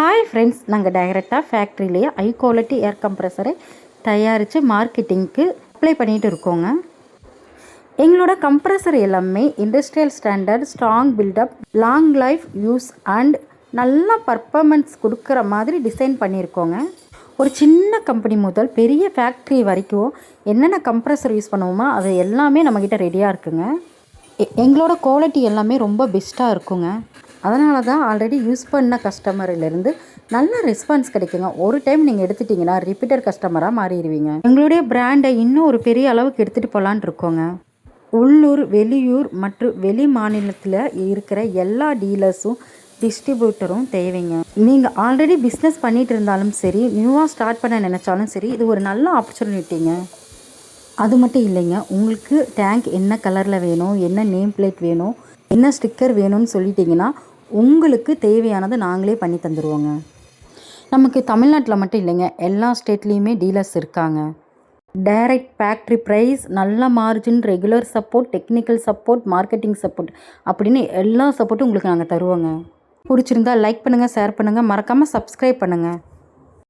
Hi friends, நாங்கள் டைரெக்டாக ஃபேக்ட்ரியிலேயே high quality ஏர் கம்ப்ரெசரை தயாரித்து மார்க்கெட்டிங்க்கு அப்ளை பண்ணிகிட்டு இருக்கோங்க. எங்களோட கம்ப்ரெசர் எல்லாமே industrial standard, strong buildup, long life use and நல்லா பர்ஃபார்மன்ஸ் கொடுக்குற மாதிரி டிசைன் பண்ணியிருக்கோங்க. ஒரு சின்ன கம்பெனி முதல் பெரிய ஃபேக்ட்ரி வரைக்கும் என்னென்ன கம்ப்ரெசர் யூஸ் பண்ணுவோமோ அது எல்லாமே நம்மக்கிட்ட ரெடியாக இருக்குங்க. எங்களோட குவாலிட்டி எல்லாமே ரொம்ப பெஸ்ட்டாக இருக்குங்க. அதனால தான் ஆல்ரெடி யூஸ் பண்ண கஸ்டமர்லேருந்து நல்ல ரெஸ்பான்ஸ் கிடைக்குங்க. ஒரு டைம் நீங்கள் எடுத்துட்டிங்கன்னா ரிப்பீட்டர் கஸ்டமராக மாறிடுவீங்க. எங்களுடைய பிராண்டை இன்னும் ஒரு பெரிய அளவுக்கு எடுத்துகிட்டு போகலான் இருக்கோங்க. உள்ளூர், வெளியூர் மற்றும் வெளி மாநிலத்தில் இருக்கிற எல்லா டீலர்ஸும் டிஸ்ட்ரிபியூட்டரும் தேவைங்க. நீங்கள் ஆல்ரெடி பிஸ்னஸ் பண்ணிகிட்டு இருந்தாலும் சரி, நியூவாக ஸ்டார்ட் பண்ண நினச்சாலும் சரி, இது ஒரு நல்ல ஆப்பர்ச்சுனிட்டிங்க. அது மட்டும் இல்லைங்க, உங்களுக்கு டேங்க் என்ன கலரில் வேணும், என்ன நேம் பிளேட் வேணும், என்ன ஸ்டிக்கர் வேணும்னு சொல்லிட்டிங்கன்னா உங்களுக்கு தேவையானதை நாங்களே பண்ணி தந்துடுவோங்க. நமக்கு தமிழ்நாட்டில் மட்டும் இல்லைங்க, எல்லா ஸ்டேட்லேயுமே டீலர்ஸ் இருக்காங்க. டைரக்ட் ஃபேக்ட்ரி ப்ரைஸ், நல்ல margin, regular support, technical support, marketing support அப்படின்னு எல்லா சப்போர்ட்டும் உங்களுக்கு நாங்கள் தருவோங்க. பிடிச்சிருந்தா லைக் பண்ணுங்கள், ஷேர் பண்ணுங்கள், மறக்காமல் சப்ஸ்கிரைப் பண்ணுங்கள்.